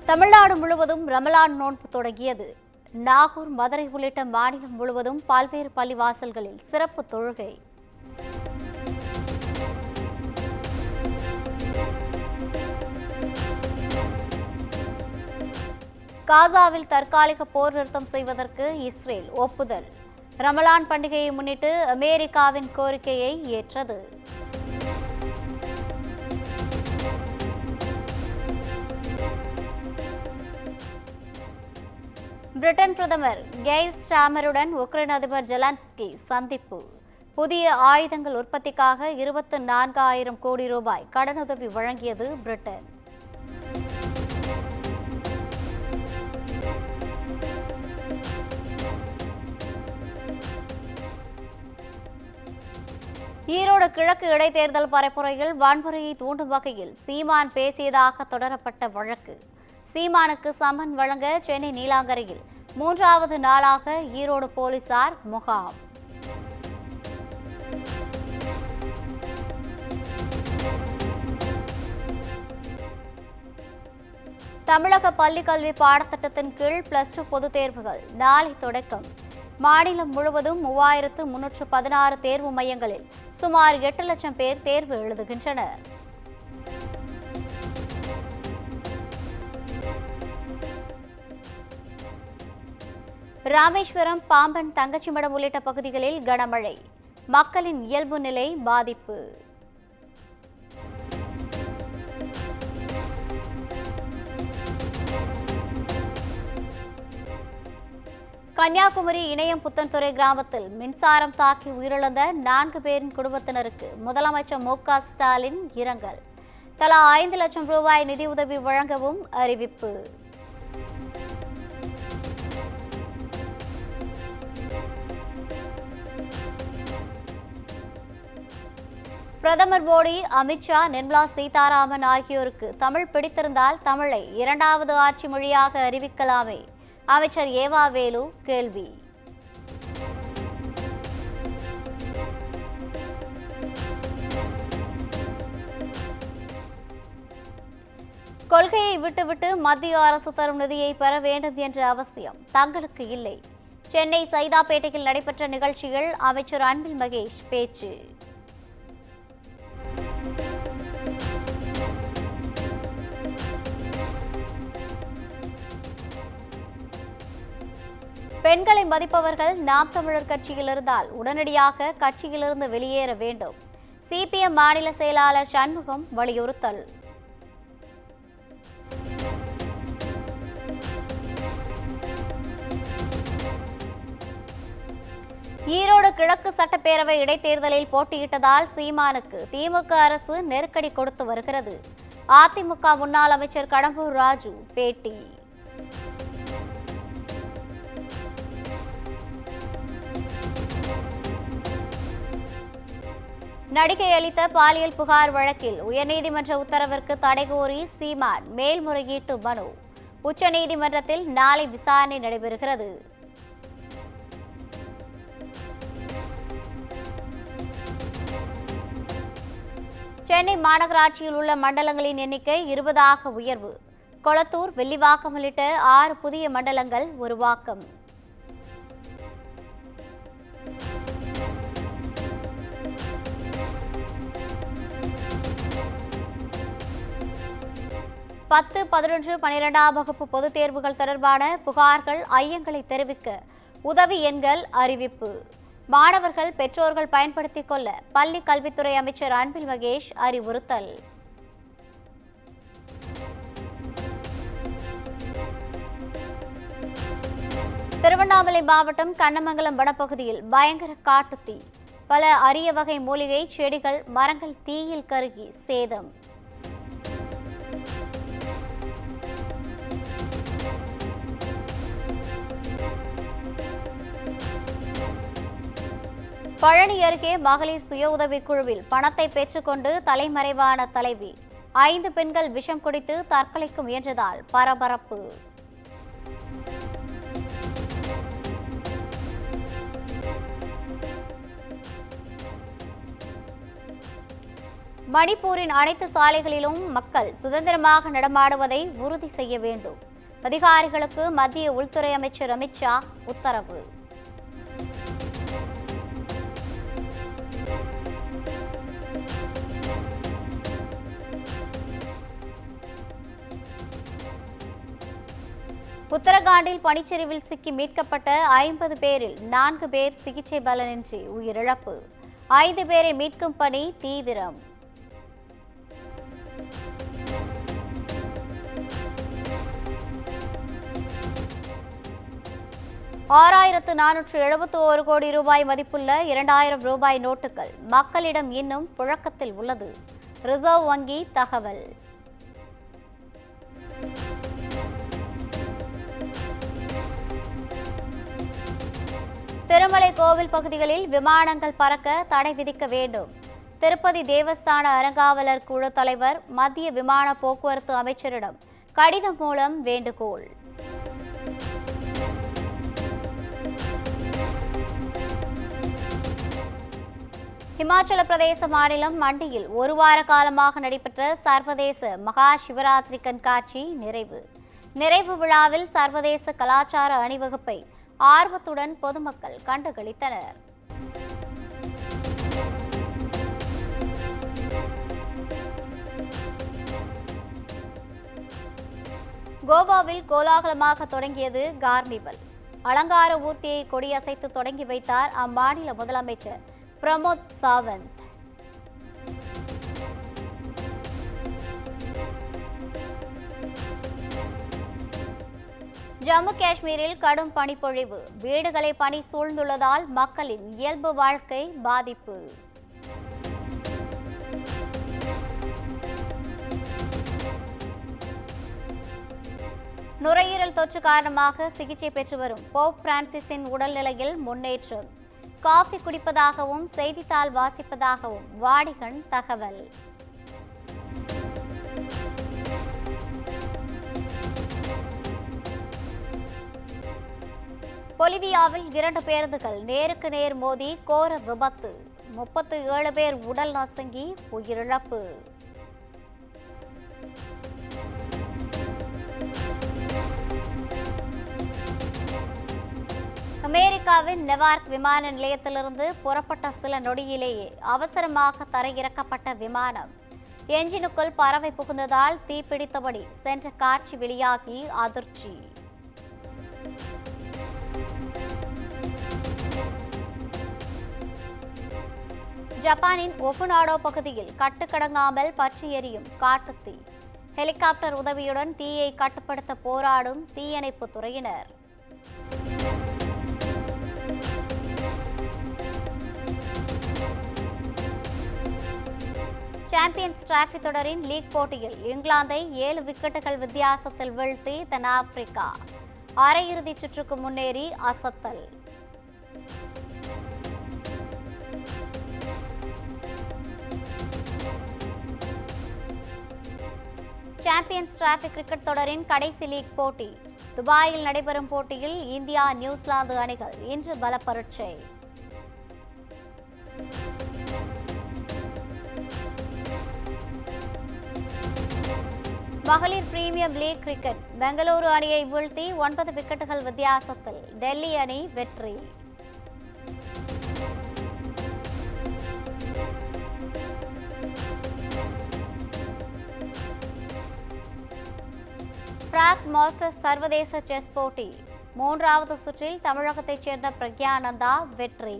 தமிழ்நாடு முழுவதும் ரமலான் நோன்பு தொடங்கியது. நாகூர், மதுரை உள்ளிட்ட மாநிலம் முழுவதும் பல்வேறு பள்ளிவாசல்களில் சிறப்பு தொழுகை. காசாவில் தற்காலிக போர் நிறுத்தம் செய்வதற்கு இஸ்ரேல் ஒப்புதல். ரமலான் பண்டிகையை முன்னிட்டு அமெரிக்காவின் கோரிக்கையை ஏற்றது. பிரிட்டன் பிரதமர் கெய்ர் ஸ்டாமருடன் உக்ரைன் அதிபர் ஜெலன்ஸ்கி சந்திப்பு. புதிய ஆயுதங்கள் உற்பத்திக்காக 24,000 கோடி ரூபாய் கடனுதவி வழங்கியது பிரிட்டன். ஈரோடு கிழக்கு இடைத்தேர்தல் பரப்புரையில் வன்முறையை தூண்டும் வகையில் சீமான் பேசியதாக தொடரப்பட்ட வழக்கு. சீமானுக்கு சம்மன் வழங்க சென்னை நீலாங்கரையில் 3வது நாளாக ஈரோடு போலீசார் முகாம். தமிழக பள்ளிக்கல்வி பாடத்திட்டத்தின் கீழ் +2 பொதுத் தேர்வுகள் நாளை தொடக்கம். மாநிலம் முழுவதும் 3,316 தேர்வு மையங்களில் சுமார் 8 லட்சம் பேர் தேர்வு எழுதுகின்றனர். ராமேஸ்வரம், பாம்பன், தங்கச்சிமடம் உள்ளிட்ட பகுதிகளில் கனமழை. மக்களின் இயல்பு நிலை பாதிப்பு. கன்னியாகுமரி இணையம் புத்தன்துறை கிராமத்தில் மின்சாரம் தாக்கி உயிரிழந்த 4 பேரின் குடும்பத்தினருக்கு முதலமைச்சர் மு.க. ஸ்டாலின் இரங்கல். தலா 5 லட்சம் ரூபாய் நிதியுதவி வழங்கவும் அறிவிப்பு. பிரதமர் மோடி, அமித்ஷா, நிர்மலா சீதாராமன் ஆகியோருக்கு தமிழ் பிடித்திருந்தால் தமிழை 2வது ஆட்சி மொழியாக அறிவிக்கலாமே. அமைச்சர் ஏவா வேலு கேள்வி. கொள்கையை விட்டுவிட்டு மத்திய அரசு தரும் நிதியை பெற வேண்டும் என்ற அவசியம் தங்களுக்கு இல்லை. சென்னை சைதாப்பேட்டையில் நடைபெற்ற நிகழ்ச்சியில் அமைச்சர் அன்பில் மகேஷ் பேச்சு. பெண்களை மதிப்பவர்கள் நாம் தமிழர் கட்சியில் இருந்தால் உடனடியாக கட்சியிலிருந்து வெளியேற வேண்டும். சிபிஎம் மாநில செயலாளர் சண்முகம் வலியுறுத்தல். ஈரோடு கிழக்கு சட்டப்பேரவை இடைத்தேர்தலில் போட்டியிட்டதால் சீமானுக்கு திமுக அரசு நெருக்கடி கொடுத்து வருகிறது. அதிமுக முன்னாள் அமைச்சர் கடம்பூர் ராஜு பேட்டி. நடிகை அளித்த பாலியல் புகார் வழக்கில் உயர்நீதிமன்ற உத்தரவிற்கு தடை கோரி சீமான் மேல்முறையீட்டு மனு. உச்சநீதிமன்றத்தில் நாளை விசாரணை நடைபெறுகிறது. சென்னை மாநகராட்சியில் உள்ள மண்டலங்களின் எண்ணிக்கை 20ஆக உயர்வு. கொளத்தூர், வெள்ளிவாக்கம் உள்ளிட்ட 6 புதிய மண்டலங்கள் உருவாக்கம். பத்து, 11, 12ஆம் வகுப்பு பொதுத் தேர்வுகள் தொடர்பான புகார்கள், ஐயங்களை தெரிவிக்க உதவி எண்கள் அறிவிப்பு. மாணவர்கள், பெற்றோர்கள் பயன்படுத்திக் கொள்ள பள்ளி கல்வித்துறை அமைச்சர் அன்பில் மகேஷ் அறிவுறுத்தல். திருவண்ணாமலை மாவட்டம் கண்ணமங்கலம் வனப்பகுதியில் பயங்கர காட்டுத்தீ. பல அரிய வகை மூலிகை செடிகள், மரங்கள் தீயில் கருகி சேதம். பழனி அருகே மகளிர் சுய உதவிக் குழுவில் பணத்தை பெற்றுக்கொண்டு தலைமறைவான தலைவி. 5 பெண்கள் விஷம் குடித்து தற்கொலைக்கு முயன்றதால் பரபரப்பு. மணிப்பூரின் அனைத்து சாலைகளிலும் மக்கள் சுதந்திரமாக நடமாடுவதை உறுதி செய்ய வேண்டும். அதிகாரிகளுக்கு மத்திய உள்துறை அமைச்சர் அமித் ஷா உத்தரவு. உத்தரகாண்டில் பனிச்சரிவில் சிக்கி மீட்கப்பட்ட 50 பேரில் 4 பேர் சிகிச்சை பலனின்றி உயிரிழப்பு. 5 பேரை மீட்கும் பணி தீவிரம். $6,471 கோடி மதிப்புள்ள 2000 ரூபாய் நோட்டுகள் மக்களிடம் இன்னும் புழக்கத்தில் உள்ளது. ரிசர்வ் வங்கி தகவல். திருமலை கோவில் பகுதிகளில் விமானங்கள் பறக்க தடை விதிக்க வேண்டும். திருப்பதி தேவஸ்தான அறங்காவலர் குழு தலைவர் மத்திய விமான போக்குவரத்து அமைச்சரிடம் கடிதம் மூலம் வேண்டுகோள். இமாச்சல பிரதேச மாநிலம் மண்டியில் ஒரு வார காலமாக நடைபெற்ற சர்வதேச மகா சிவராத்திரி கண்காட்சி நிறைவு விழாவில் சர்வதேச கலாச்சார அணிவகுப்பை ஆர்வத்துடன் பொதுமக்கள் கண்டுகளித்தனர். கோவாவில் கோலாகலமாக தொடங்கியது கார்னிவல். அலங்கார ஊர்தியை கொடியசைத்து தொடங்கி வைத்தார் அம்மாநில முதலமைச்சர் பிரமோத் சாவந்த். ஜம்மு காஷ்மீரில் கடும் பனிப்பொழிவு. வீடுகளை பனி சூழ்ந்துள்ளதால் மக்களின் இயல்பு வாழ்க்கை பாதிப்பு. நுரையீரல் தொற்று காரணமாக சிகிச்சை பெற்று வரும் போப் பிரான்சிஸின் உடல்நிலையில் முன்னேற்றம். காஃபி குடிப்பதாகவும் செய்தித்தாள் வாசிப்பதாகவும் வாடிகன் தகவல். பொலிவியாவில் 2 பேருந்துகள் நேருக்கு நேர் மோதி கோர விபத்து. 37 பேர் உடல் நசுங்கி உயிரிழப்பு. அமெரிக்காவின் நெவார்க் விமான நிலையத்திலிருந்து புறப்பட்ட சில நொடியிலேயே அவசரமாக தரையிறக்கப்பட்ட விமானம் என்ஜினுக்குள் பறவை புகுந்ததால் தீப்பிடித்தபடி சென்ற காட்சி வெளியாகி அதிர்ச்சி. ஜப்பானின் ஒகுனாடோ பகுதியில் கட்டுக்கடங்காமல் பற்றி எரியும் காட்டுத்தீ. ஹெலிகாப்டர் உதவியுடன் தீயை கட்டுப்படுத்த போராடும் தீயணைப்பு துறையினர். சாம்பியன்ஸ் டிராபி தொடரின் லீக் போட்டியில் இங்கிலாந்தை 7 விக்கெட்டுகள் வித்தியாசத்தில் வீழ்த்தி தென்னாப்பிரிக்கா அரையிறுதி சுற்றுக்கு முன்னேறி அசத்தல். சாம்பியன்ஸ் டிராபி கிரிக்கெட் தொடரின் கடைசி லீக் போட்டி. துபாயில் நடைபெறும் போட்டியில் இந்தியா நியூசிலாந்து அணிகள் இன்று பலப்பரீட்சை. மகளிர் பிரீமியம் லீக் கிரிக்கெட் பெங்களூரு அணியை வீழ்த்தி 9 விக்கெட்டுகள் வித்தியாசத்தில் டெல்லி அணி வெற்றி. பிராக் மாஸ்டர்ஸ் சர்வதேச செஸ் போட்டி 3வது சுற்றில் தமிழகத்தைச் சேர்ந்த பிரக்யானந்தா வெற்றி.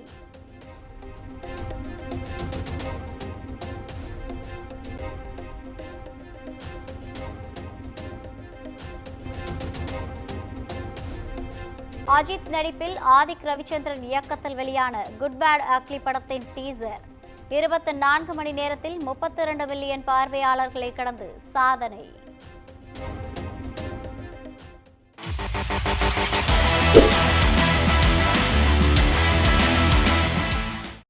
அஜித் நடிப்பில் ஆதிக் ரவிச்சந்திரன் இயக்கத்தில் வெளியான குட் பேட் அக்லி படத்தின் டீசர் 24 மணி நேரத்தில் 32 மில்லியன் பார்வையாளர்களை கடந்து சாதனை.